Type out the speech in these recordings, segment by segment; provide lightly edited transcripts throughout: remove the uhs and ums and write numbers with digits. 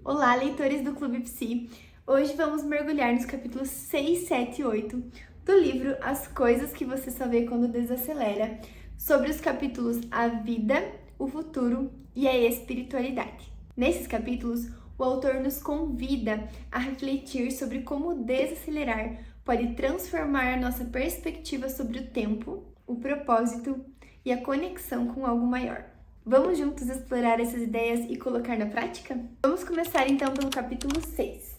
Olá, leitores do Clube Psi! Hoje vamos mergulhar nos capítulos 6, 7 e 8 do livro As Coisas que Você Só Vê Quando Desacelera, sobre os capítulos A Vida, o Futuro e a Espiritualidade. Nesses capítulos, o autor nos convida a refletir sobre como desacelerar pode transformar a nossa perspectiva sobre o tempo, o propósito e a conexão com algo maior. Vamos juntos explorar essas ideias e colocar na prática? Vamos começar então pelo capítulo 6.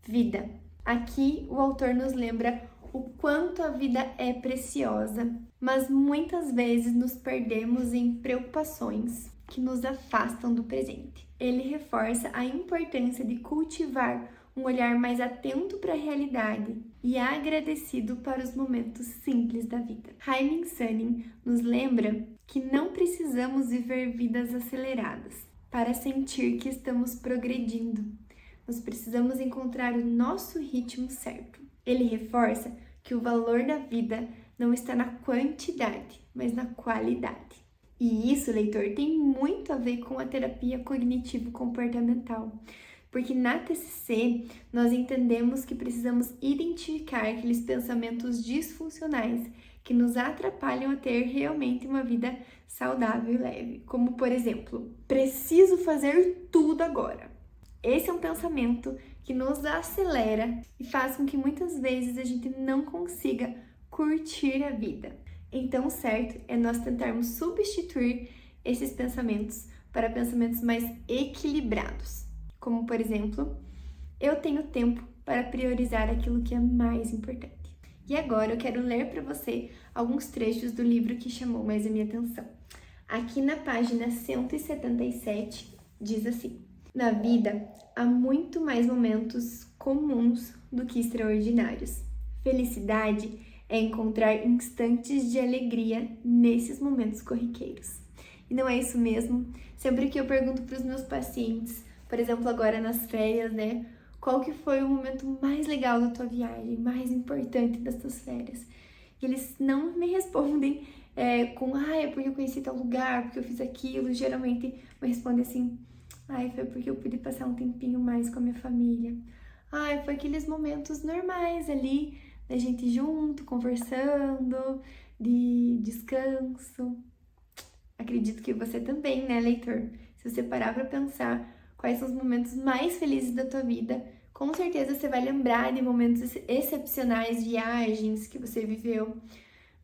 Vida. Aqui o autor nos lembra o quanto a vida é preciosa, mas muitas vezes nos perdemos em preocupações que nos afastam do presente. Ele reforça a importância de cultivar um olhar mais atento para a realidade e agradecido para os momentos simples da vida. Haemin Sunim nos lembra que não precisamos viver vidas aceleradas para sentir que estamos progredindo. Nós precisamos encontrar o nosso ritmo certo. Ele reforça que o valor da vida não está na quantidade, mas na qualidade. E isso, leitor, tem muito a ver com a terapia cognitivo-comportamental. Porque na TCC, nós entendemos que precisamos identificar aqueles pensamentos disfuncionais que nos atrapalham a ter realmente uma vida saudável e leve. Como, por exemplo, preciso fazer tudo agora. Esse é um pensamento que nos acelera e faz com que muitas vezes a gente não consiga curtir a vida. Então, o certo é nós tentarmos substituir esses pensamentos para pensamentos mais equilibrados. Como, por exemplo, eu tenho tempo para priorizar aquilo que é mais importante. E agora eu quero ler para você alguns trechos do livro que chamou mais a minha atenção. Aqui na página 177 diz assim: na vida há muito mais momentos comuns do que extraordinários. Felicidade é encontrar instantes de alegria nesses momentos corriqueiros. E não é isso mesmo? Sempre que eu pergunto para os meus pacientes, por exemplo, agora nas férias, né? Qual que foi o momento mais legal da tua viagem, mais importante das tuas férias? E eles não me respondem é porque eu conheci tal lugar, porque eu fiz aquilo. Geralmente me respondem assim, foi porque eu pude passar um tempinho mais com a minha família. Foi aqueles momentos normais ali, da gente junto, conversando, de descanso. Acredito que você também, né, leitor? Se você parar para pensar quais são os momentos mais felizes da tua vida, com certeza você vai lembrar de momentos excepcionais, viagens que você viveu,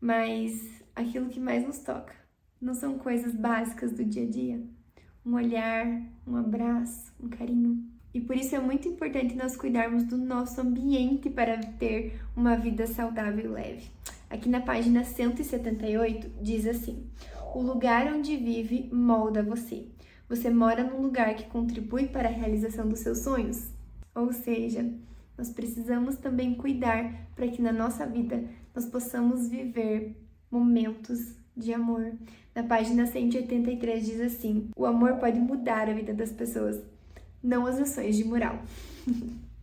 mas aquilo que mais nos toca não são coisas básicas do dia a dia? Um olhar, um abraço, um carinho. E por isso é muito importante nós cuidarmos do nosso ambiente para ter uma vida saudável e leve. Aqui na página 178 diz assim: o lugar onde vive molda você. Você mora num lugar que contribui para a realização dos seus sonhos? Ou seja, nós precisamos também cuidar para que na nossa vida nós possamos viver momentos de amor. Na página 183 diz assim: o amor pode mudar a vida das pessoas, não as ações de moral.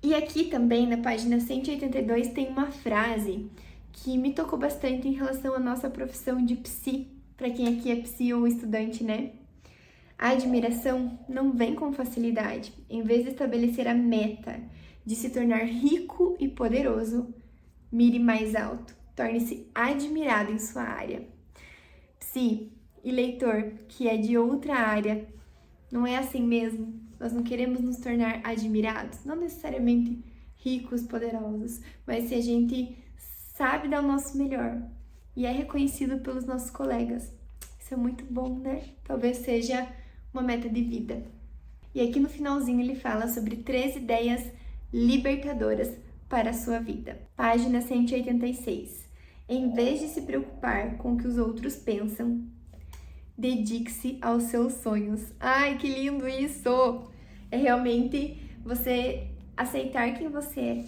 E aqui também na página 182 tem uma frase que me tocou bastante em relação à nossa profissão de psi, para quem aqui é psi ou estudante, né? A admiração não vem com facilidade. Em vez de estabelecer a meta de se tornar rico e poderoso, mire mais alto, torne-se admirado em sua área. Psi e leitor, que é de outra área, não é assim mesmo? Nós não queremos nos tornar admirados, não necessariamente ricos, poderosos, mas se a gente sabe dar o nosso melhor e é reconhecido pelos nossos colegas, isso é muito bom, né? Talvez seja uma meta de vida. E aqui no finalzinho ele fala sobre 3 ideias libertadoras para a sua vida. Página 186. Em vez de se preocupar com o que os outros pensam, dedique-se aos seus sonhos. Ai, que lindo isso! É realmente você aceitar quem você é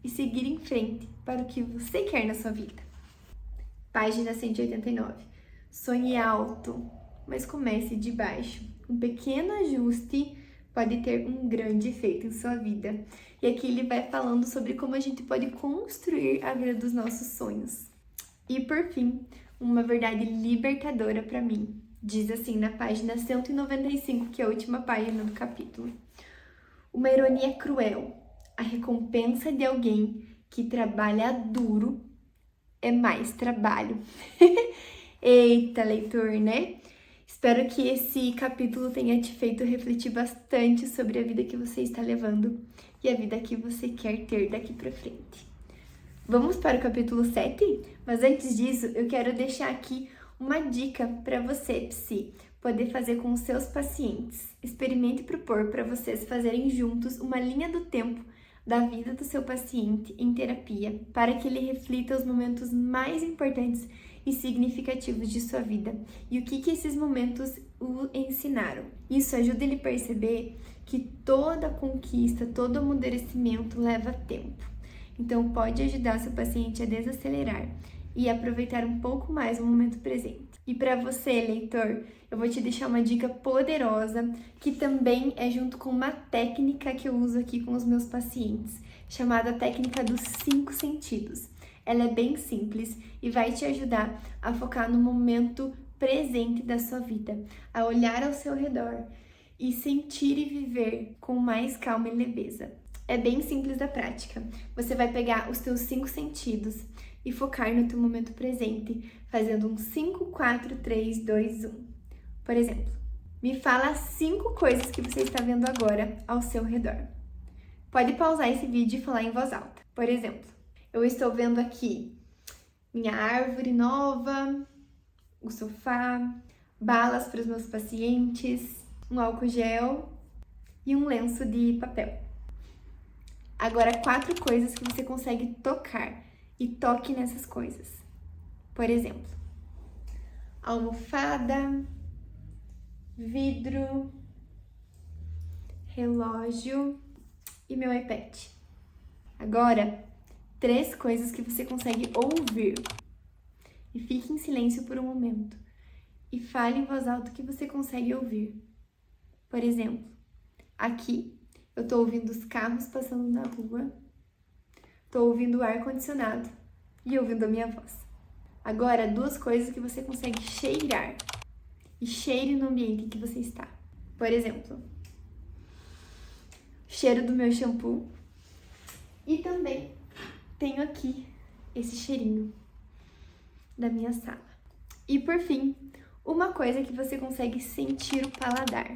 e seguir em frente para o que você quer na sua vida. Página 189. Sonhe alto, mas comece de baixo. Um pequeno ajuste pode ter um grande efeito em sua vida. E aqui ele vai falando sobre como a gente pode construir a vida dos nossos sonhos. E por fim, uma verdade libertadora para mim. Diz assim na página 195, que é a última página do capítulo. Uma ironia cruel. A recompensa de alguém que trabalha duro é mais trabalho. Eita, leitor, né? Espero que esse capítulo tenha te feito refletir bastante sobre a vida que você está levando e a vida que você quer ter daqui pra frente. Vamos para o capítulo 7? Mas antes disso, eu quero deixar aqui uma dica para você, psi, poder fazer com os seus pacientes. Experimente propor para vocês fazerem juntos uma linha do tempo da vida do seu paciente em terapia, para que ele reflita os momentos mais importantes e significativos de sua vida e o que esses momentos o ensinaram. Isso ajuda ele a perceber que toda conquista, todo amadurecimento leva tempo. Então pode ajudar seu paciente a desacelerar e aproveitar um pouco mais o momento presente. E para você, leitor, eu vou te deixar uma dica poderosa, que também é junto com uma técnica que eu uso aqui com os meus pacientes, chamada técnica dos 5 sentidos. Ela é bem simples e vai te ajudar a focar no momento presente da sua vida, a olhar ao seu redor e sentir e viver com mais calma e leveza. É bem simples da prática. Você vai pegar os teus 5 sentidos e focar no teu momento presente, fazendo um 5, 4, 3, 2, 1. Por exemplo, me fala 5 coisas que você está vendo agora ao seu redor. Pode pausar esse vídeo e falar em voz alta. Por exemplo, eu estou vendo aqui minha árvore nova, o sofá, balas para os meus pacientes, um álcool gel e um lenço de papel. Agora, 4 coisas que você consegue tocar e toque nessas coisas. Por exemplo, almofada, vidro, relógio e meu iPad. Agora, 3 coisas que você consegue ouvir. E fique em silêncio por um momento. E fale em voz alta o que você consegue ouvir. Por exemplo, aqui eu tô ouvindo os carros passando na rua. Tô ouvindo o ar-condicionado e ouvindo a minha voz. Agora, 2 coisas que você consegue cheirar. E cheire no ambiente em que você está. Por exemplo, cheiro do meu shampoo. E também tenho aqui esse cheirinho da minha sala. E por fim, uma coisa que você consegue sentir o paladar.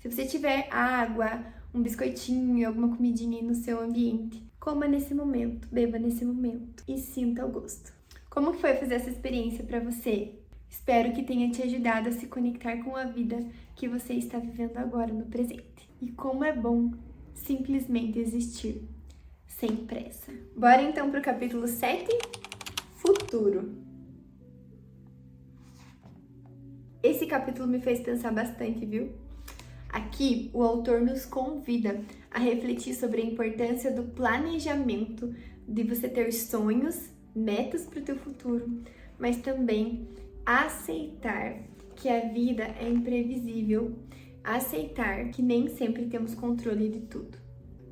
Se você tiver água, um biscoitinho, alguma comidinha aí no seu ambiente, coma nesse momento, beba nesse momento e sinta o gosto. Como foi fazer essa experiência para você? Espero que tenha te ajudado a se conectar com a vida que você está vivendo agora no presente. E como é bom simplesmente existir, sem pressa. Bora então para o capítulo 7, Futuro. Esse capítulo me fez pensar bastante, viu? Aqui, o autor nos convida a refletir sobre a importância do planejamento, de você ter sonhos, metas para o teu futuro, mas também aceitar que a vida é imprevisível, aceitar que nem sempre temos controle de tudo.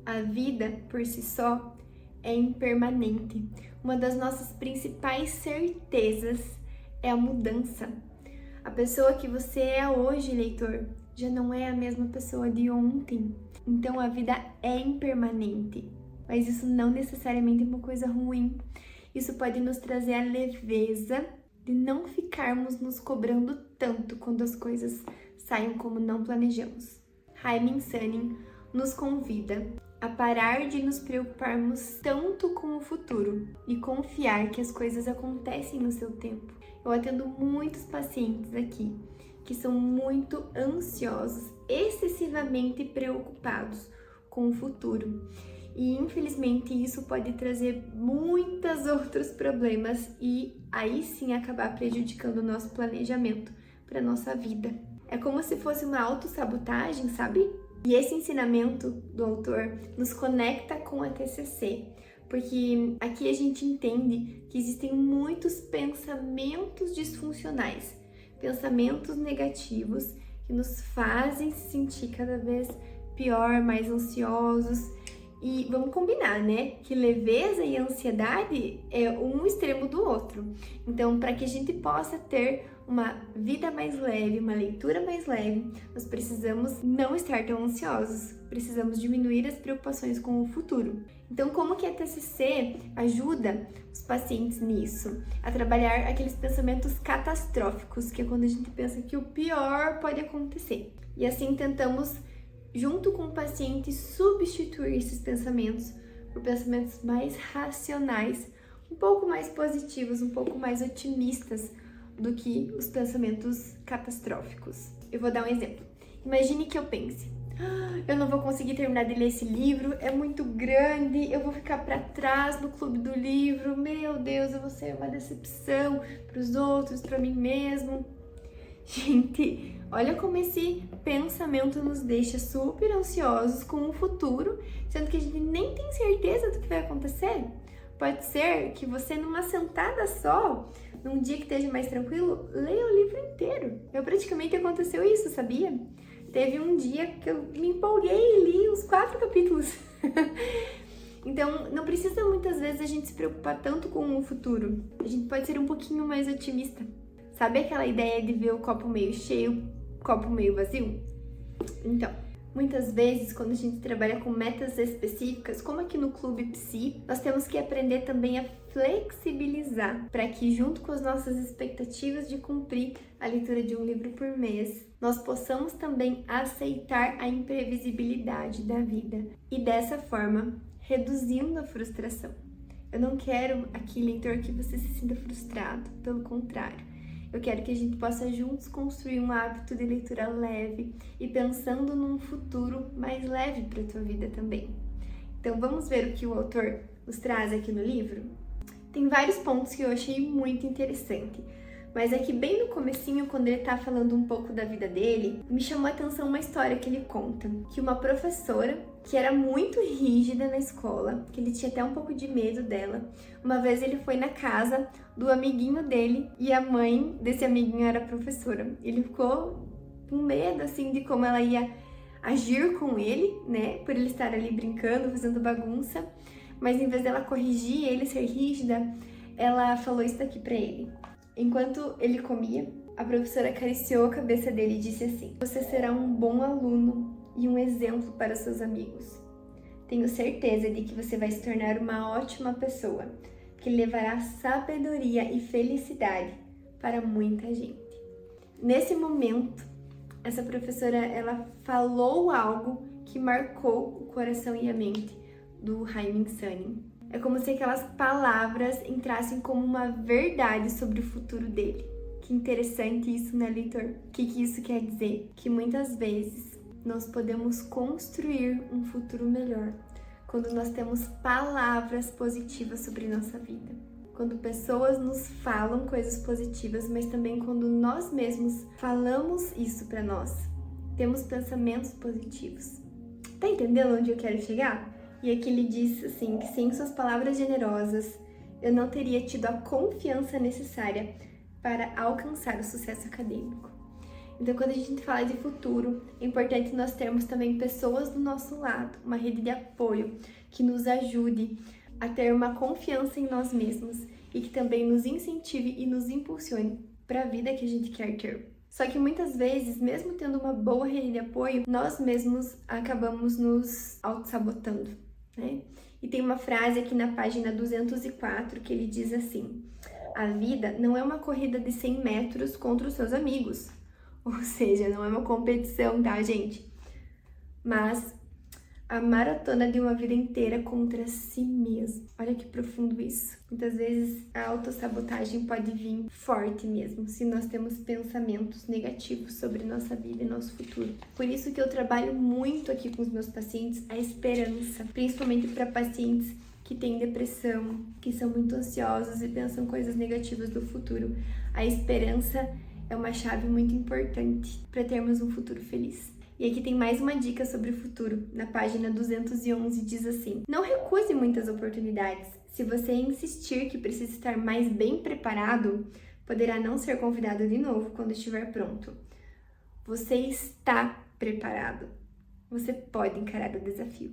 A vida, por si só, é impermanente. Uma das nossas principais certezas é a mudança. A pessoa que você é hoje, leitor, já não é a mesma pessoa de ontem. Então a vida é impermanente, mas isso não necessariamente é uma coisa ruim. Isso pode nos trazer a leveza de não ficarmos nos cobrando tanto quando as coisas saiam como não planejamos. Haemin Sanin nos convida a parar de nos preocuparmos tanto com o futuro e confiar que as coisas acontecem no seu tempo. Eu atendo muitos pacientes aqui que são muito ansiosos, excessivamente preocupados com o futuro. E infelizmente isso pode trazer muitos outros problemas e aí sim acabar prejudicando o nosso planejamento para nossa vida. É como se fosse uma autossabotagem, sabe? E esse ensinamento do autor nos conecta com a TCC, porque aqui a gente entende que existem muitos pensamentos disfuncionais, pensamentos negativos que nos fazem se sentir cada vez pior, mais ansiosos. E vamos combinar, né? Que leveza e ansiedade é um extremo do outro. Então, para que a gente possa ter uma vida mais leve, uma leitura mais leve, nós precisamos não estar tão ansiosos, precisamos diminuir as preocupações com o futuro. Então, como que a TCC ajuda os pacientes nisso? A trabalhar aqueles pensamentos catastróficos, que é quando a gente pensa que o pior pode acontecer. E assim tentamos, junto com o paciente, substituir esses pensamentos por pensamentos mais racionais, um pouco mais positivos, um pouco mais otimistas do que os pensamentos catastróficos. Eu vou dar um exemplo. Imagine que eu pense: eu não vou conseguir terminar de ler esse livro, é muito grande, eu vou ficar para trás no clube do livro, meu Deus, eu vou ser uma decepção para os outros, para mim mesmo. Gente, olha como esse pensamento nos deixa super ansiosos com o futuro, sendo que a gente nem tem certeza do que vai acontecer. Pode ser que você, numa sentada só, num dia que esteja mais tranquilo, leia o livro inteiro. Praticamente aconteceu isso, sabia? Teve um dia que eu me empolguei e li os 4 capítulos. Então, não precisa muitas vezes a gente se preocupar tanto com o futuro. A gente pode ser um pouquinho mais otimista. Sabe aquela ideia de ver o copo meio cheio, copo meio vazio? Então, muitas vezes, quando a gente trabalha com metas específicas, como aqui no Clube Psi, nós temos que aprender também a flexibilizar para que, junto com as nossas expectativas de cumprir a leitura de um livro por mês, nós possamos também aceitar a imprevisibilidade da vida e, dessa forma, reduzindo a frustração. Eu não quero aqui, leitor, que você se sinta frustrado, pelo contrário. Eu quero que a gente possa juntos construir um hábito de leitura leve e pensando num futuro mais leve para a tua vida também. Então vamos ver o que o autor nos traz aqui no livro? Tem vários pontos que eu achei muito interessante, mas aqui bem no comecinho, quando ele tá falando um pouco da vida dele, me chamou a atenção uma história que ele conta, que uma professora, que era muito rígida na escola, que ele tinha até um pouco de medo dela, uma vez ele foi na casa do amiguinho dele e a mãe desse amiguinho era professora. Ele ficou com medo, assim, de como ela ia agir com ele, né, por ele estar ali brincando, fazendo bagunça, mas em vez dela corrigir ele, ser rígida, ela falou isso daqui pra ele. Enquanto ele comia, a professora acariciou a cabeça dele e disse assim: "Você será um bom aluno e um exemplo para seus amigos. Tenho certeza de que você vai se tornar uma ótima pessoa, que levará sabedoria e felicidade para muita gente." Nesse momento, essa professora, ela falou algo que marcou o coração e a mente do Hae-Min Sunim. É como se aquelas palavras entrassem como uma verdade sobre o futuro dele. Que interessante isso, né, leitor? O que isso quer dizer? Que muitas vezes nós podemos construir um futuro melhor quando nós temos palavras positivas sobre nossa vida. Quando pessoas nos falam coisas positivas, mas também quando nós mesmos falamos isso para nós. Temos pensamentos positivos. Tá entendendo onde eu quero chegar? E aqui ele diz assim, que sem suas palavras generosas, eu não teria tido a confiança necessária para alcançar o sucesso acadêmico. Então, quando a gente fala de futuro, é importante nós termos também pessoas do nosso lado, uma rede de apoio que nos ajude a ter uma confiança em nós mesmos e que também nos incentive e nos impulsione para a vida que a gente quer ter. Só que muitas vezes, mesmo tendo uma boa rede de apoio, nós mesmos acabamos nos auto-sabotando, né? E tem uma frase aqui na página 204 que ele diz assim: "A vida não é uma corrida de 100 metros contra os seus amigos." Ou seja, não é uma competição, tá, gente? Mas a maratona de uma vida inteira contra si mesmo. Olha que profundo isso. Muitas vezes a autossabotagem pode vir forte mesmo, se nós temos pensamentos negativos sobre nossa vida e nosso futuro. Por isso que eu trabalho muito aqui com os meus pacientes a esperança, principalmente para pacientes que têm depressão, que são muito ansiosos e pensam coisas negativas do futuro. A esperança é uma chave muito importante para termos um futuro feliz. E aqui tem mais uma dica sobre o futuro. Na página 211 diz assim: "Não recuse muitas oportunidades. Se você insistir que precisa estar mais bem preparado, poderá não ser convidado de novo quando estiver pronto. Você está preparado. Você pode encarar o desafio."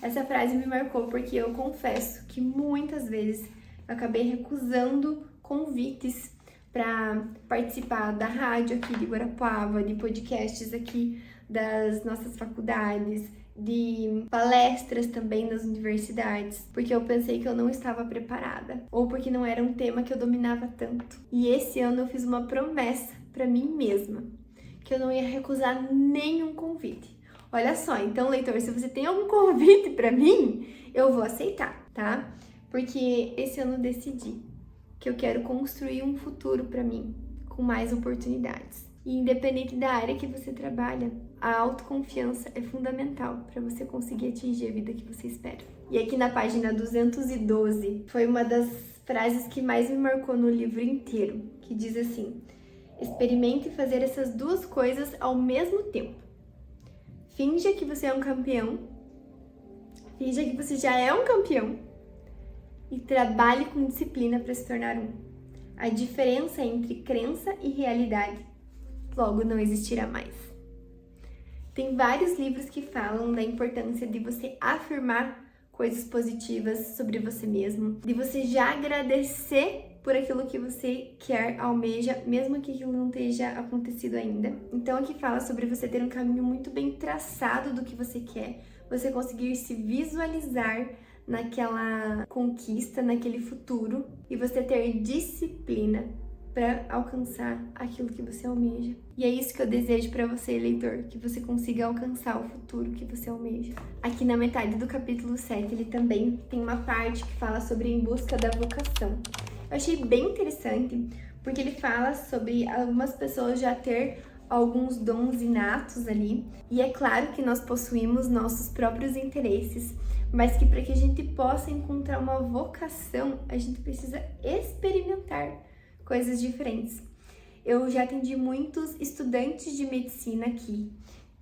Essa frase me marcou porque eu confesso que muitas vezes eu acabei recusando convites para participar da rádio aqui de Guarapuava, de podcasts aqui das nossas faculdades, de palestras também nas universidades, porque eu pensei que eu não estava preparada, ou porque não era um tema que eu dominava tanto. E esse ano eu fiz uma promessa para mim mesma, que eu não ia recusar nenhum convite. Olha só, então, leitor, se você tem algum convite para mim, eu vou aceitar, tá? Porque esse ano eu decidi que eu quero construir um futuro para mim, com mais oportunidades. E independente da área que você trabalha, a autoconfiança é fundamental para você conseguir atingir a vida que você espera. E aqui na página 212 foi uma das frases que mais me marcou no livro inteiro, que diz assim: experimente fazer essas duas coisas ao mesmo tempo. Finja que você é um campeão, finja que você já é um campeão e trabalhe com disciplina para se tornar um. A diferença entre crença e realidade logo não existirá mais. Tem vários livros que falam da importância de você afirmar coisas positivas sobre você mesmo, de você já agradecer por aquilo que você quer, almeja, mesmo que aquilo não tenha acontecido ainda. Então aqui fala sobre você ter um caminho muito bem traçado do que você quer, você conseguir se visualizar naquela conquista, naquele futuro, e você ter disciplina para alcançar aquilo que você almeja. E é isso que eu desejo para você, leitor, que você consiga alcançar o futuro que você almeja. Aqui na metade do capítulo 7, ele também tem uma parte que fala sobre em busca da vocação. Eu achei bem interessante, porque ele fala sobre algumas pessoas já ter alguns dons inatos ali, e é claro que nós possuímos nossos próprios interesses, mas que para que a gente possa encontrar uma vocação, a gente precisa experimentar coisas diferentes. Eu já atendi muitos estudantes de medicina aqui,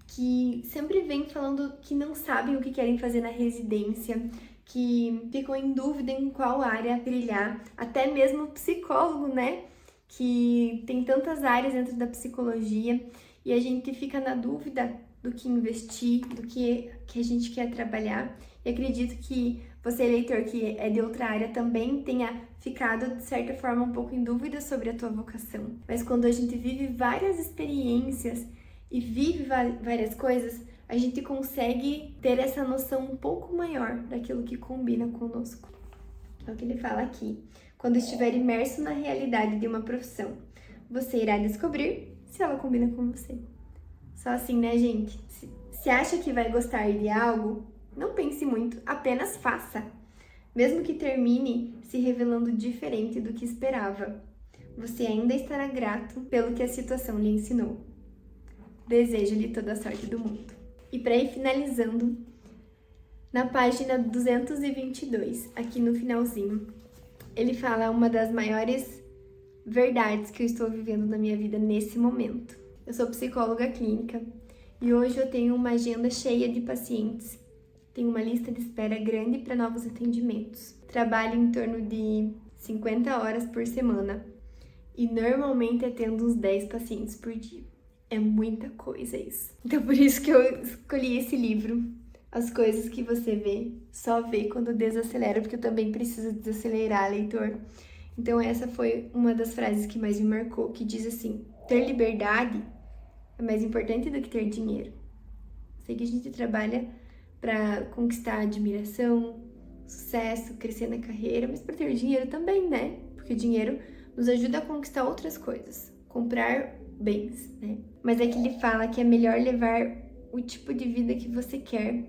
que sempre vêm falando que não sabem o que querem fazer na residência, que ficam em dúvida em qual área trilhar, até mesmo psicólogo, né? Que tem tantas áreas dentro da psicologia e a gente fica na dúvida do que investir, do que a gente quer trabalhar. E acredito que você, leitor, que é de outra área, também tenha ficado, de certa forma, um pouco em dúvida sobre a tua vocação. Mas quando a gente vive várias experiências e vive várias coisas, a gente consegue ter essa noção um pouco maior daquilo que combina conosco. É o que ele fala aqui. Quando estiver imerso na realidade de uma profissão, você irá descobrir se ela combina com você. Só assim, né, gente? Se acha que vai gostar de algo, não pense muito, apenas faça. Mesmo que termine se revelando diferente do que esperava, você ainda estará grato pelo que a situação lhe ensinou. Desejo-lhe toda a sorte do mundo. E para ir finalizando, na página 222, aqui no finalzinho, ele fala uma das maiores verdades que eu estou vivendo na minha vida nesse momento. Eu sou psicóloga clínica e hoje eu tenho uma agenda cheia de pacientes. Tenho uma lista de espera grande para novos atendimentos. Trabalho em torno de 50 horas por semana e normalmente atendo uns 10 pacientes por dia. É muita coisa isso. Então por isso que eu escolhi esse livro. As coisas que você vê, só vê quando desacelera, porque eu também preciso desacelerar, leitor. Então essa foi uma das frases que mais me marcou, que diz assim: ter liberdade é mais importante do que ter dinheiro. Sei que a gente trabalha para conquistar admiração, sucesso, crescer na carreira, mas para ter dinheiro também, né? Porque o dinheiro nos ajuda a conquistar outras coisas, comprar bens, né? Mas aqui ele fala que é melhor levar o tipo de vida que você quer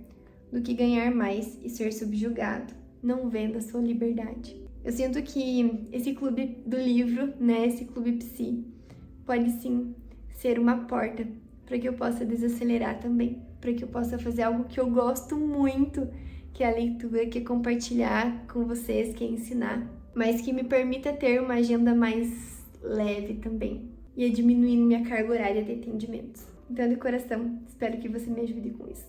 do que ganhar mais e ser subjugado. Não venda a sua liberdade. Eu sinto que esse clube do livro, né, esse clube Psi, pode sim ser uma porta para que eu possa desacelerar também, para que eu possa fazer algo que eu gosto muito, que é a leitura, que é compartilhar com vocês, que é ensinar, mas que me permita ter uma agenda mais leve também e a diminuindo minha carga horária de atendimentos. Então, de coração, espero que você me ajude com isso.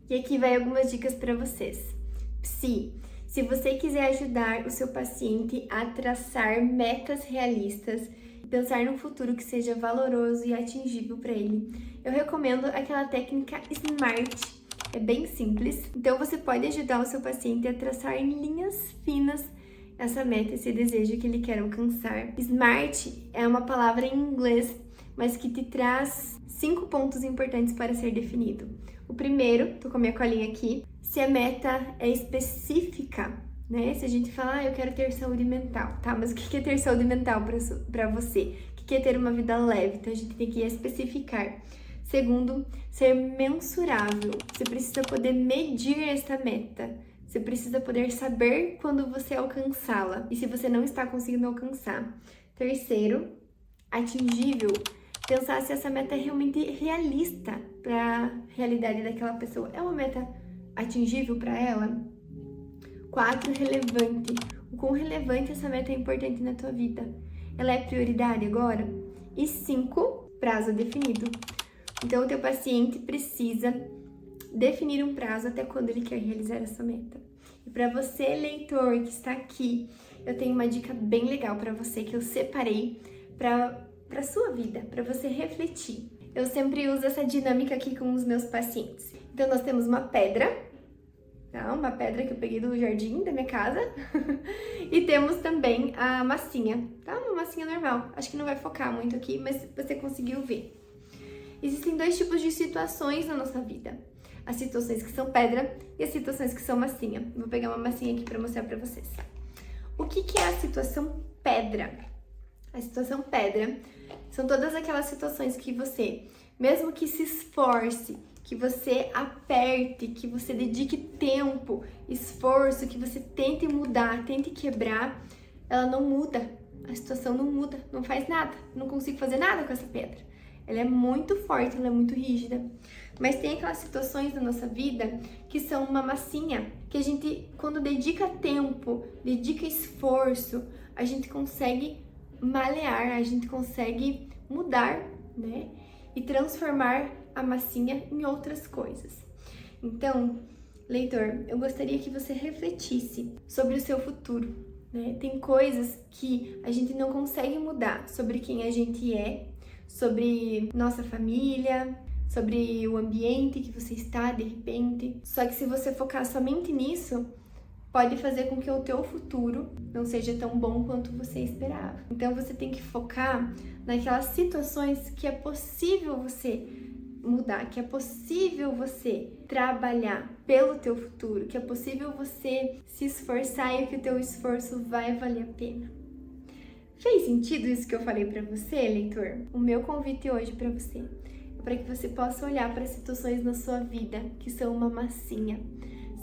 E aqui vai algumas dicas para vocês. Psi, se você quiser ajudar o seu paciente a traçar metas realistas e pensar num futuro que seja valoroso e atingível para ele, eu recomendo aquela técnica SMART. É bem simples. Então, você pode ajudar o seu paciente a traçar em linhas finas essa meta, esse desejo que ele quer alcançar. SMART é uma palavra em inglês, mas que te traz 5 pontos importantes para ser definido. O primeiro, tô com a minha colinha aqui, se a meta é específica, né? Se a gente fala, eu quero ter saúde mental, tá? Mas o que é ter saúde mental para você? O que é ter uma vida leve? Então a gente tem que especificar. Segundo, ser mensurável. Você precisa poder medir essa meta. Você precisa poder saber quando você alcançá-la e se você não está conseguindo alcançar. Terceiro, atingível. Pensar se essa meta é realmente realista para a realidade daquela pessoa. É uma meta atingível para ela? 4, relevante. O quão relevante essa meta é importante na tua vida? Ela é prioridade agora? E 5, prazo definido. Então, o teu paciente precisa definir um prazo até quando ele quer realizar essa meta. E para você, leitor que está aqui, eu tenho uma dica bem legal para você que eu separei para sua vida, para você refletir. Eu sempre uso essa dinâmica aqui com os meus pacientes. Então, nós temos uma pedra, tá? Uma pedra que eu peguei do jardim da minha casa. E temos também a massinha, tá? Uma massinha normal. Acho que não vai focar muito aqui, mas você conseguiu ver. Existem 2 tipos de situações na nossa vida. As situações que são pedra e as situações que são massinha. Vou pegar uma massinha aqui para mostrar para vocês. O que é a situação pedra? A situação pedra são todas aquelas situações que você, mesmo que se esforce, que você aperte, que você dedique tempo, esforço, que você tente mudar, tente quebrar, ela não muda. A situação não muda, não faz nada. Não consigo fazer nada com essa pedra. Ela é muito forte, ela é muito rígida. Mas tem aquelas situações da nossa vida que são uma massinha, que a gente, quando dedica tempo, dedica esforço, a gente consegue malear, a gente consegue mudar, né? E transformar a massinha em outras coisas. Então, leitor, eu gostaria que você refletisse sobre o seu futuro, né? Tem coisas que a gente não consegue mudar sobre quem a gente é, sobre nossa família, sobre o ambiente que você está de repente. Só que se você focar somente nisso, pode fazer com que o teu futuro não seja tão bom quanto você esperava. Então você tem que focar naquelas situações que é possível você mudar, que é possível você trabalhar pelo teu futuro, que é possível você se esforçar e que o teu esforço vai valer a pena. Fez sentido isso que eu falei para você, leitor? O meu convite hoje para você é para que você possa olhar para situações na sua vida que são uma massinha.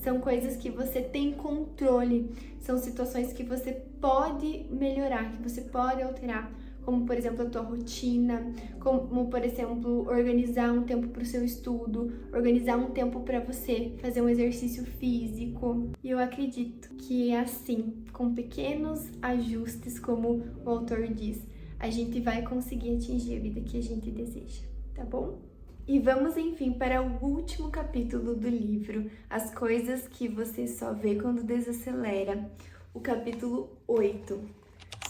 São coisas que você tem controle, são situações que você pode melhorar, que você pode alterar, como por exemplo a tua rotina, como por exemplo organizar um tempo para o seu estudo, organizar um tempo para você fazer um exercício físico. E eu acredito que é assim, com pequenos ajustes, como o autor diz, a gente vai conseguir atingir a vida que a gente deseja, tá bom? E vamos, enfim, para o último capítulo do livro, As Coisas que Você Só Vê Quando Desacelera, o capítulo 8,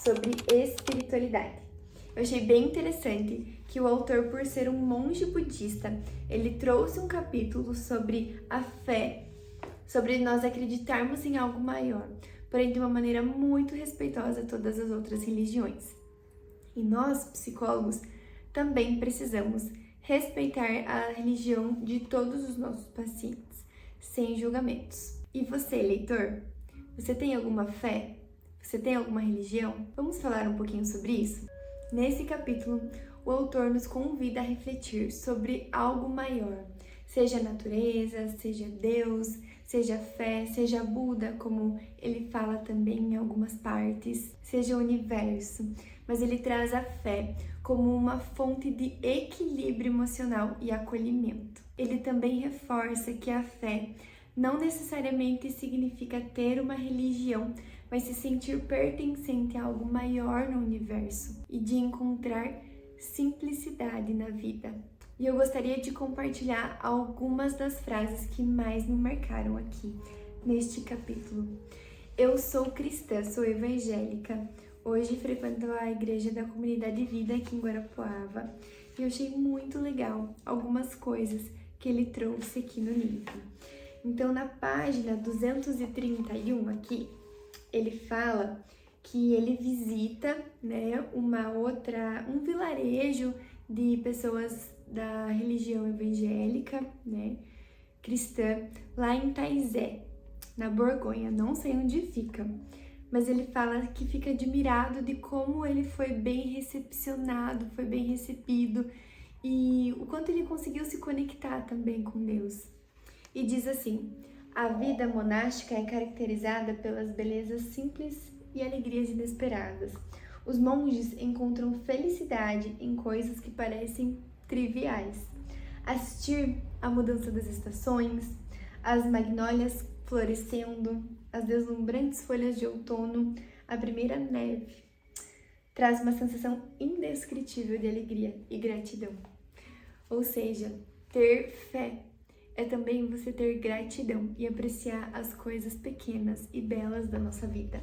sobre espiritualidade. Eu achei bem interessante que o autor, por ser um monge budista, ele trouxe um capítulo sobre a fé, sobre nós acreditarmos em algo maior, porém de uma maneira muito respeitosa a todas as outras religiões. E nós, psicólogos, também precisamos respeitar a religião de todos os nossos pacientes, sem julgamentos. E você, leitor? Você tem alguma fé? Você tem alguma religião? Vamos falar um pouquinho sobre isso? Nesse capítulo, o autor nos convida a refletir sobre algo maior, seja a natureza, seja Deus, seja a fé, seja Buda, como ele fala também em algumas partes, seja o universo, mas ele traz a fé como uma fonte de equilíbrio emocional e acolhimento. Ele também reforça que a fé não necessariamente significa ter uma religião, mas se sentir pertencente a algo maior no universo e de encontrar simplicidade na vida. E eu gostaria de compartilhar algumas das frases que mais me marcaram aqui neste capítulo. Eu sou cristã, sou evangélica. Hoje frequento a igreja da Comunidade Vida aqui em Guarapuava e eu achei muito legal algumas coisas que ele trouxe aqui no livro. Então, na página 231 aqui, ele fala que ele visita, né, um vilarejo de pessoas da religião evangélica, né, cristã, lá em Taizé, na Borgonha, não sei onde fica, mas ele fala que fica admirado de como ele foi bem recepcionado, foi bem recebido e o quanto ele conseguiu se conectar também com Deus. E diz assim: a vida monástica é caracterizada pelas belezas simples e alegrias inesperadas. Os monges encontram felicidade em coisas que parecem triviais. Assistir à mudança das estações, as magnólias florescendo, as deslumbrantes folhas de outono, a primeira neve, traz uma sensação indescritível de alegria e gratidão. Ou seja, ter fé é também você ter gratidão e apreciar as coisas pequenas e belas da nossa vida.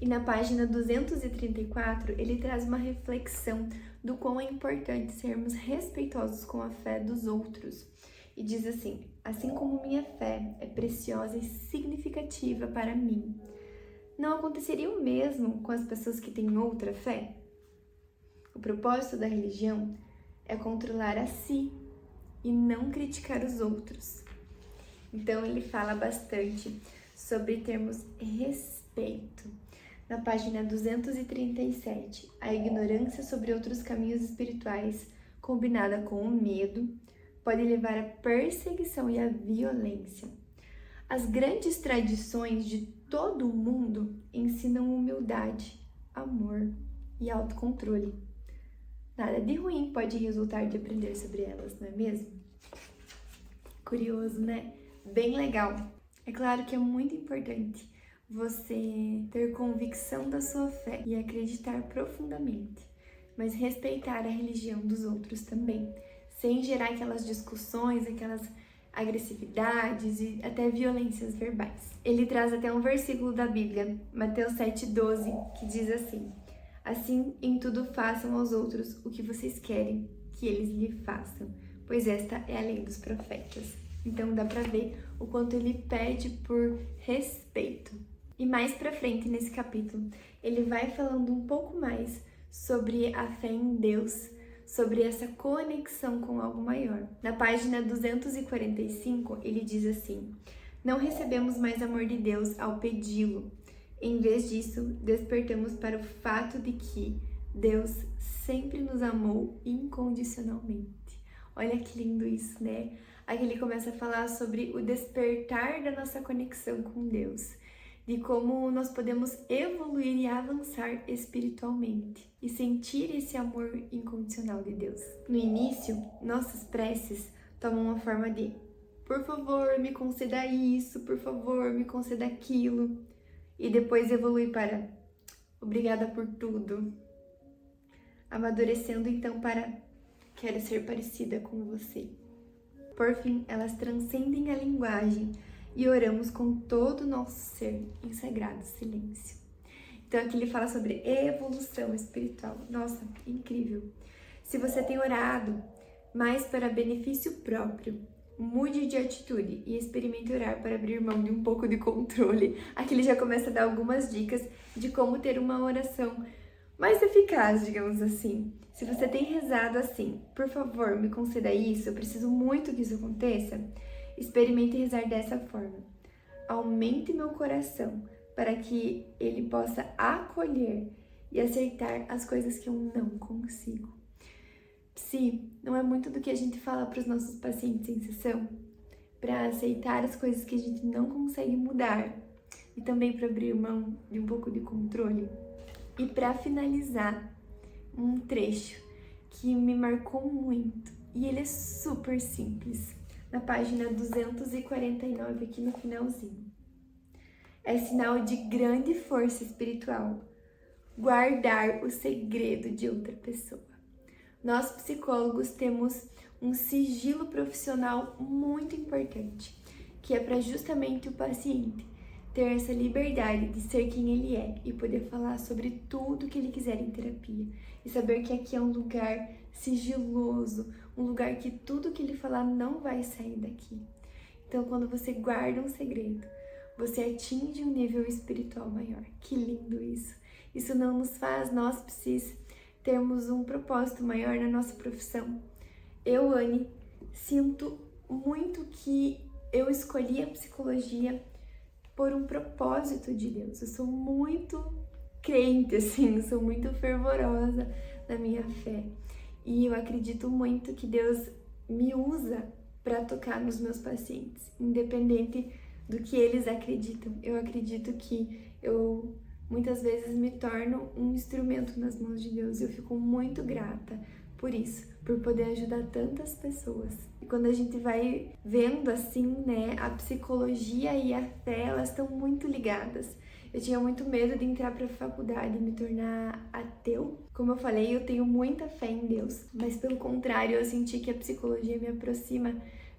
E na página 234, ele traz uma reflexão do quão é importante sermos respeitosos com a fé dos outros. E diz assim: assim como minha fé é preciosa e significativa para mim, não aconteceria o mesmo com as pessoas que têm outra fé? O propósito da religião é controlar a si e não criticar os outros. Então ele fala bastante sobre termos respeito. Na página 237, a ignorância sobre outros caminhos espirituais, combinada com o medo, pode levar à perseguição e à violência. As grandes tradições de todo o mundo ensinam humildade, amor e autocontrole. Nada de ruim pode resultar de aprender sobre elas, não é mesmo? Curioso, né? Bem legal. É claro que é muito importante você ter convicção da sua fé e acreditar profundamente, mas respeitar a religião dos outros também, sem gerar aquelas discussões, aquelas agressividades e até violências verbais. Ele traz até um versículo da Bíblia, Mateus 7,12, que diz assim: assim, em tudo façam aos outros o que vocês querem que eles lhe façam, pois esta é a lei dos profetas. Então dá pra ver o quanto ele pede por respeito. E mais pra frente nesse capítulo, ele vai falando um pouco mais sobre a fé em Deus, sobre essa conexão com algo maior. Na página 245, ele diz assim: não recebemos mais amor de Deus ao pedi-lo. Em vez disso, despertamos para o fato de que Deus sempre nos amou incondicionalmente. Olha que lindo isso, né? Aqui ele começa a falar sobre o despertar da nossa conexão com Deus, de como nós podemos evoluir e avançar espiritualmente e sentir esse amor incondicional de Deus. No início, nossas preces tomam uma forma de: por favor, me conceda isso, por favor, me conceda aquilo. E depois evolui para: obrigada por tudo. Amadurecendo então para: quero ser parecida com você. Por fim, elas transcendem a linguagem e oramos com todo o nosso ser em sagrado silêncio. Então aqui ele fala sobre evolução espiritual. Nossa, incrível! Se você tem orado mais para benefício próprio, mude de atitude e experimente orar para abrir mão de um pouco de controle. Aqui ele já começa a dar algumas dicas de como ter uma oração mais eficaz, digamos assim. Se você tem rezado assim: por favor, me conceda isso, eu preciso muito que isso aconteça, experimente rezar dessa forma: aumente meu coração para que ele possa acolher e aceitar as coisas que eu não consigo. Psi, não é muito do que a gente fala para os nossos pacientes em sessão? Para aceitar as coisas que a gente não consegue mudar e também para abrir mão de um pouco de controle. E para finalizar, um trecho que me marcou muito, e ele é super simples, na página 249, aqui no finalzinho. É sinal de grande força espiritual guardar o segredo de outra pessoa. Nós, psicólogos, temos um sigilo profissional muito importante, que é para justamente o paciente ter essa liberdade de ser quem ele é e poder falar sobre tudo que ele quiser em terapia. E saber que aqui é um lugar sigiloso, um lugar que tudo que ele falar não vai sair daqui. Então, quando você guarda um segredo, você atinge um nível espiritual maior. Que lindo isso! Isso não nos faz, nós psis, termos um propósito maior na nossa profissão. Eu, Anne, sinto muito que eu escolhi a psicologia por um propósito de Deus. Eu sou muito crente, assim, sou muito fervorosa na minha fé. E eu acredito muito que Deus me usa para tocar nos meus pacientes, independente do que eles acreditam. Eu acredito que eu muitas vezes me torno um instrumento nas mãos de Deus. Eu fico muito grata por isso, por poder ajudar tantas pessoas. E quando a gente vai vendo assim, né, a psicologia e a fé, elas estão muito ligadas. Eu tinha muito medo de entrar para a faculdade e me tornar ateu. Como eu falei, eu tenho muita fé em Deus, mas pelo contrário, eu senti que a psicologia me aproxima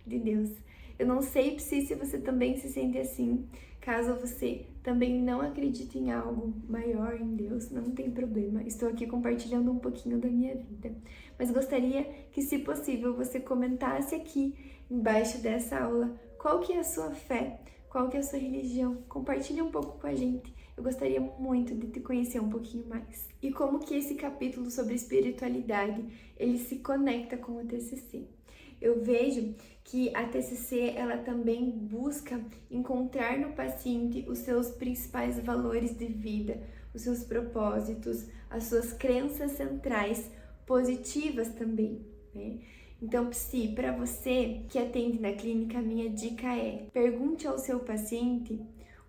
de Deus. Eu não sei se você também se sente assim. Caso você também não acredite em algo maior, em Deus, não tem problema. Estou aqui compartilhando um pouquinho da minha vida. Mas gostaria que, se possível, você comentasse aqui embaixo dessa aula qual que é a sua fé, qual que é a sua religião. Compartilhe um pouco com a gente. Eu gostaria muito de te conhecer um pouquinho mais. E como que esse capítulo sobre espiritualidade, ele se conecta com o TCC. Eu vejo que a TCC, ela também busca encontrar no paciente os seus principais valores de vida, os seus propósitos, as suas crenças centrais positivas também, né? Então, psi, para você que atende na clínica, a minha dica é: pergunte ao seu paciente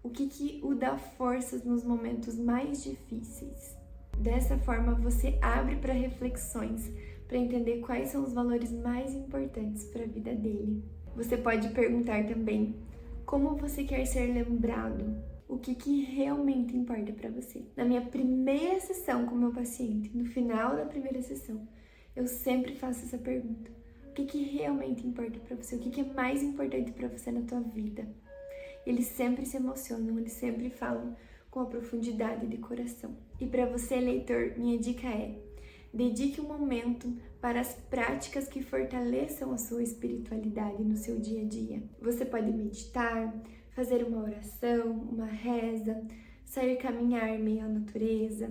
o que o dá forças nos momentos mais difíceis. Dessa forma, você abre para reflexões, para entender quais são os valores mais importantes para a vida dele. Você pode perguntar também como você quer ser lembrado, o que realmente importa para você. Na minha primeira sessão com o meu paciente, no final da primeira sessão, eu sempre faço essa pergunta. O que realmente importa para você? O que é mais importante para você na tua vida? Eles sempre se emocionam, eles sempre falam com a profundidade de coração. E para você, leitor, minha dica é: dedique um momento para as práticas que fortaleçam a sua espiritualidade no seu dia a dia. Você pode meditar, fazer uma oração, uma reza, sair caminhar em meio à natureza.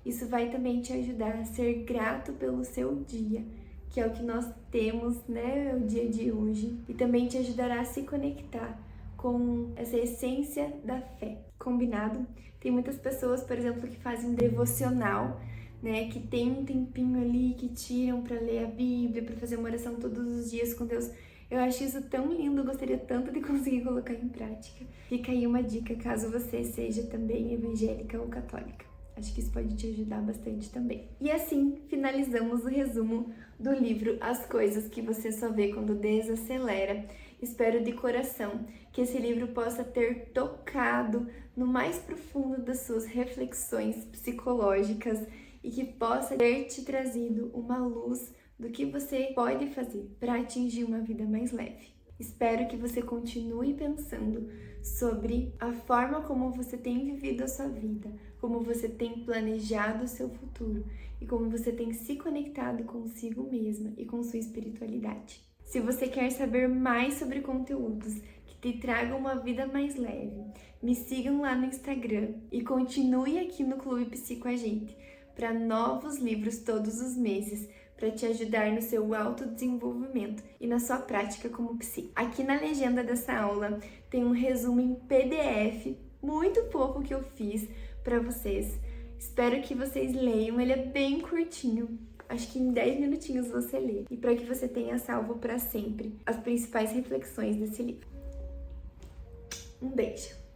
Isso vai também te ajudar a ser grato pelo seu dia, que é o que nós temos, né, o dia de hoje. E também te ajudará a se conectar com essa essência da fé. Combinado? Tem muitas pessoas, por exemplo, que fazem devocional, né, que tem um tempinho ali que tiram para ler a Bíblia, para fazer uma oração todos os dias com Deus. Eu acho isso tão lindo, eu gostaria tanto de conseguir colocar em prática. Fica aí uma dica, caso você seja também evangélica ou católica. Acho que isso pode te ajudar bastante também. E assim, finalizamos o resumo do livro As Coisas que Você Só Vê Quando Desacelera. Espero de coração que esse livro possa ter tocado no mais profundo das suas reflexões psicológicas e que possa ter te trazido uma luz do que você pode fazer para atingir uma vida mais leve. Espero que você continue pensando sobre a forma como você tem vivido a sua vida, como você tem planejado o seu futuro e como você tem se conectado consigo mesma e com sua espiritualidade. Se você quer saber mais sobre conteúdos que te tragam uma vida mais leve, me sigam lá no Instagram e continue aqui no Clube Psi com a gente para novos livros todos os meses, para te ajudar no seu autodesenvolvimento e na sua prática como psi. Aqui na legenda dessa aula tem um resumo em PDF muito fofo que eu fiz para vocês. Espero que vocês leiam, ele é bem curtinho. Acho que em 10 minutinhos você lê. E para que você tenha salvo para sempre as principais reflexões desse livro. Um beijo!